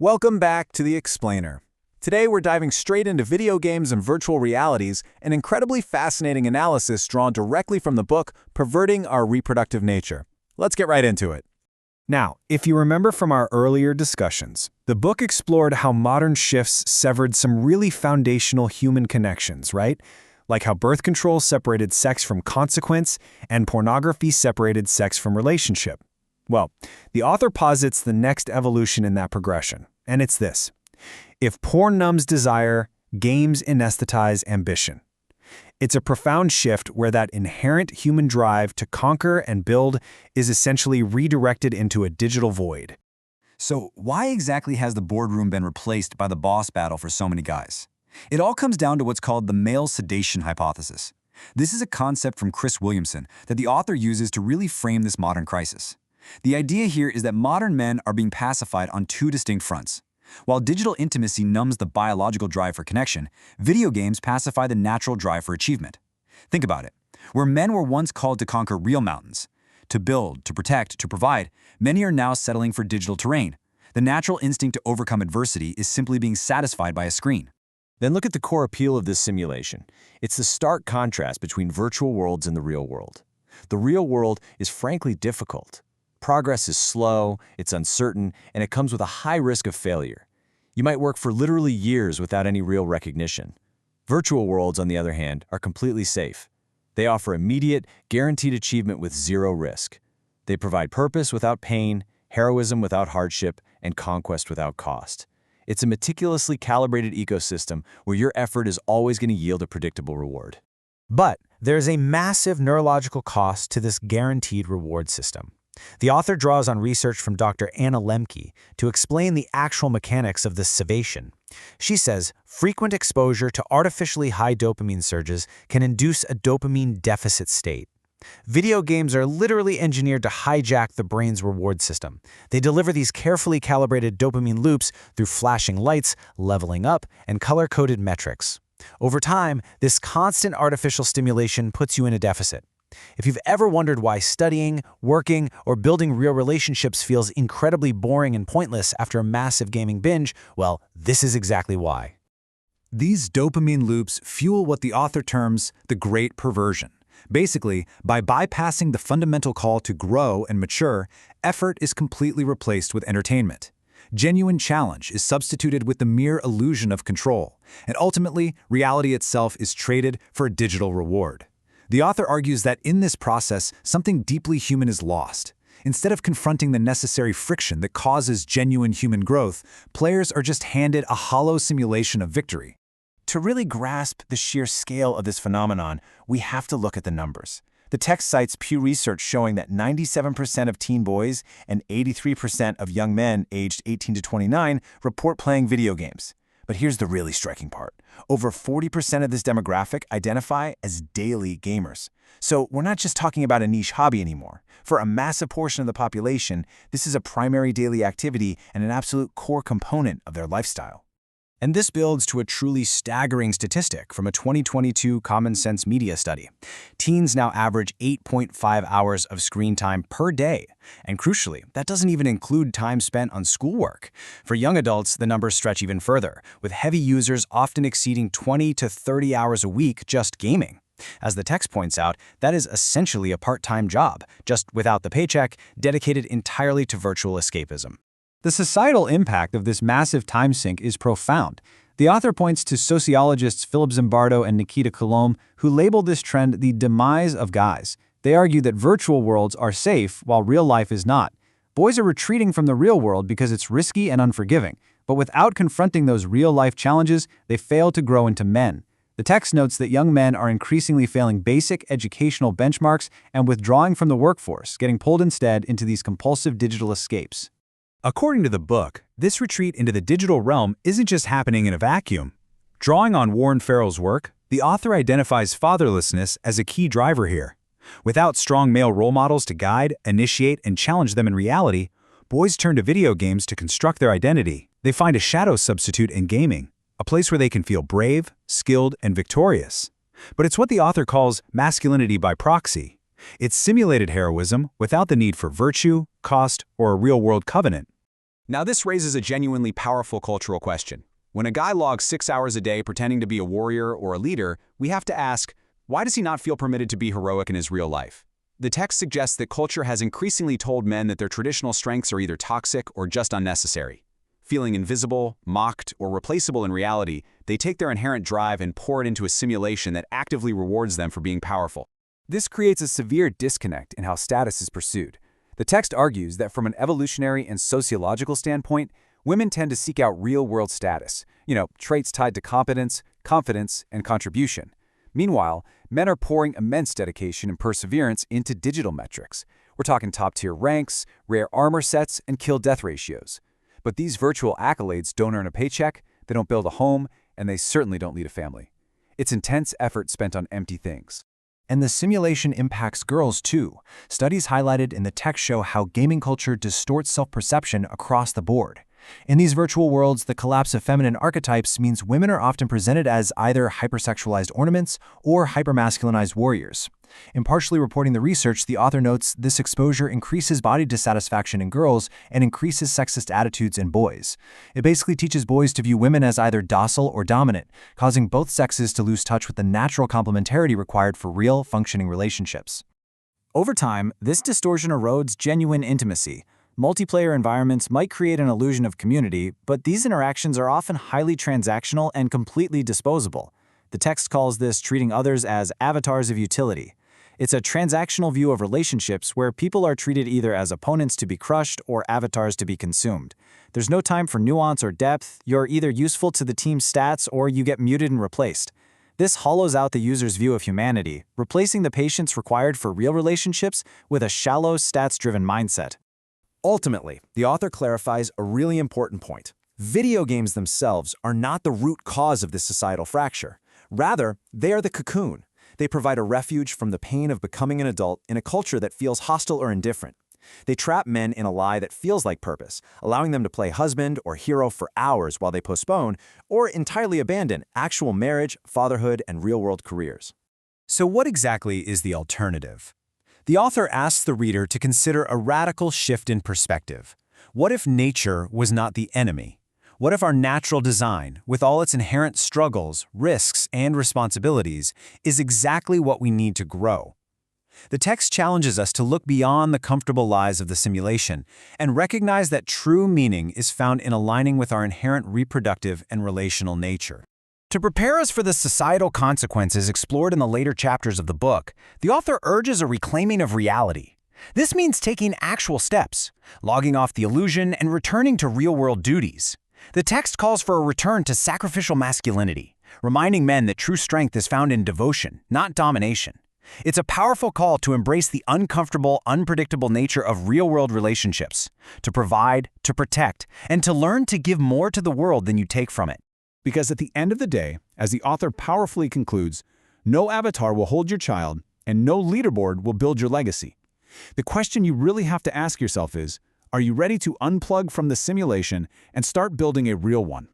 Welcome back to The Explainer. Today we're diving straight into video games and virtual realities, an incredibly fascinating analysis drawn directly from the book Perverting Our Reproductive Nature. Let's get right into it. Now, if you remember from our earlier discussions, the book explored how modern shifts severed some really foundational human connections, right? Like how birth control separated sex from consequence and pornography separated sex from relationship. Well, the author posits the next evolution in that progression, and it's this. If porn numbs desire, games anesthetize ambition. It's a profound shift where that inherent human drive to conquer and build is essentially redirected into a digital void. So why exactly has the boardroom been replaced by the boss battle for so many guys? It all comes down to what's called the male sedation hypothesis. This is a concept from Chris Williamson that the author uses to really frame this modern crisis. The idea here is that modern men are being pacified on two distinct fronts. While digital intimacy numbs the biological drive for connection, video games pacify the natural drive for achievement. Think about it. Where men were once called to conquer real mountains, to build, to protect, to provide, many are now settling for digital terrain. The natural instinct to overcome adversity is simply being satisfied by a screen. Then look at the core appeal of this simulation. It's the stark contrast between virtual worlds and the real world. The real world is frankly difficult. Progress is slow, it's uncertain, and it comes with a high risk of failure. You might work for literally years without any real recognition. Virtual worlds, on the other hand, are completely safe. They offer immediate, guaranteed achievement with zero risk. They provide purpose without pain, heroism without hardship, and conquest without cost. It's a meticulously calibrated ecosystem where your effort is always going to yield a predictable reward. But there's a massive neurological cost to this guaranteed reward system. The author draws on research from Dr. Anna Lemke to explain the actual mechanics of this sedation. She says frequent exposure to artificially high dopamine surges can induce a dopamine deficit state. Video games are literally engineered to hijack the brain's reward system. They deliver these carefully calibrated dopamine loops through flashing lights, leveling up, and color-coded metrics. Over time, this constant artificial stimulation puts you in a deficit. If you've ever wondered why studying, working, or building real relationships feels incredibly boring and pointless after a massive gaming binge, well, this is exactly why. These dopamine loops fuel what the author terms the great perversion. Basically, by bypassing the fundamental call to grow and mature, effort is completely replaced with entertainment. Genuine challenge is substituted with the mere illusion of control, and ultimately, reality itself is traded for a digital reward. The author argues that in this process, something deeply human is lost. Instead of confronting the necessary friction that causes genuine human growth, players are just handed a hollow simulation of victory. To really grasp the sheer scale of this phenomenon, we have to look at the numbers. The text cites Pew Research showing that 97% of teen boys and 83% of young men aged 18 to 29 report playing video games. But here's the really striking part. Over 40% of this demographic identify as daily gamers. So we're not just talking about a niche hobby anymore. For a massive portion of the population, this is a primary daily activity and an absolute core component of their lifestyle. And this builds to a truly staggering statistic from a 2022 Common Sense Media study. Teens now average 8.5 hours of screen time per day. And crucially, that doesn't even include time spent on schoolwork. For young adults, the numbers stretch even further, with heavy users often exceeding 20 to 30 hours a week just gaming. As the text points out, that is essentially a part-time job, just without the paycheck, dedicated entirely to virtual escapism. The societal impact of this massive time sink is profound. The author points to sociologists Philip Zimbardo and Nikita Coulomb, who labeled this trend the demise of guys. They argue that virtual worlds are safe while real life is not. Boys are retreating from the real world because it's risky and unforgiving, but without confronting those real-life challenges, they fail to grow into men. The text notes that young men are increasingly failing basic educational benchmarks and withdrawing from the workforce, getting pulled instead into these compulsive digital escapes. According to the book, this retreat into the digital realm isn't just happening in a vacuum. Drawing on Warren Farrell's work, the author identifies fatherlessness as a key driver here. Without strong male role models to guide, initiate, and challenge them in reality, boys turn to video games to construct their identity. They find a shadow substitute in gaming, a place where they can feel brave, skilled, and victorious. But it's what the author calls masculinity by proxy. It's simulated heroism without the need for virtue, cost, or a real-world covenant. Now this raises a genuinely powerful cultural question. When a guy logs 6 hours a day pretending to be a warrior or a leader, we have to ask, why does he not feel permitted to be heroic in his real life? The text suggests that culture has increasingly told men that their traditional strengths are either toxic or just unnecessary. Feeling invisible, mocked, or replaceable in reality, they take their inherent drive and pour it into a simulation that actively rewards them for being powerful. This creates a severe disconnect in how status is pursued. The text argues that from an evolutionary and sociological standpoint, women tend to seek out real-world status, traits tied to competence, confidence, and contribution. Meanwhile, men are pouring immense dedication and perseverance into digital metrics. We're talking top-tier ranks, rare armor sets, and kill-death ratios. But these virtual accolades don't earn a paycheck, they don't build a home, and they certainly don't lead a family. It's intense effort spent on empty things. And the simulation impacts girls too. Studies highlighted in the text show how gaming culture distorts self-perception across the board. In these virtual worlds, the collapse of feminine archetypes means women are often presented as either hypersexualized ornaments or hypermasculinized warriors. In partially reporting the research, the author notes this exposure increases body dissatisfaction in girls and increases sexist attitudes in boys. It basically teaches boys to view women as either docile or dominant, causing both sexes to lose touch with the natural complementarity required for real, functioning relationships. Over time, this distortion erodes genuine intimacy. Multiplayer environments might create an illusion of community, but these interactions are often highly transactional and completely disposable. The text calls this treating others as avatars of utility. It's a transactional view of relationships where people are treated either as opponents to be crushed or avatars to be consumed. There's no time for nuance or depth. You're either useful to the team's stats or you get muted and replaced. This hollows out the user's view of humanity, replacing the patience required for real relationships with a shallow, stats-driven mindset. Ultimately, the author clarifies a really important point. Video games themselves are not the root cause of this societal fracture. Rather, they are the cocoon. They provide a refuge from the pain of becoming an adult in a culture that feels hostile or indifferent. They trap men in a lie that feels like purpose, allowing them to play husband or hero for hours while they postpone or entirely abandon actual marriage, fatherhood, and real-world careers. So what exactly is the alternative? The author asks the reader to consider a radical shift in perspective. What if nature was not the enemy? What if our natural design, with all its inherent struggles, risks, and responsibilities, is exactly what we need to grow? The text challenges us to look beyond the comfortable lies of the simulation and recognize that true meaning is found in aligning with our inherent reproductive and relational nature. To prepare us for the societal consequences explored in the later chapters of the book, the author urges a reclaiming of reality. This means taking actual steps, logging off the illusion, and returning to real-world duties. The text calls for a return to sacrificial masculinity, reminding men that true strength is found in devotion, not domination. It's a powerful call to embrace the uncomfortable, unpredictable nature of real-world relationships, to provide, to protect, and to learn to give more to the world than you take from it. Because at the end of the day, as the author powerfully concludes, no avatar will hold your child and no leaderboard will build your legacy. The question you really have to ask yourself is, are you ready to unplug from the simulation and start building a real one?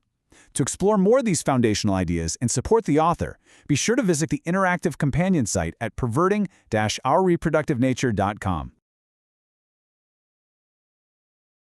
To explore more of these foundational ideas and support the author, be sure to visit the interactive companion site at perverting-ourreproductivenature.com.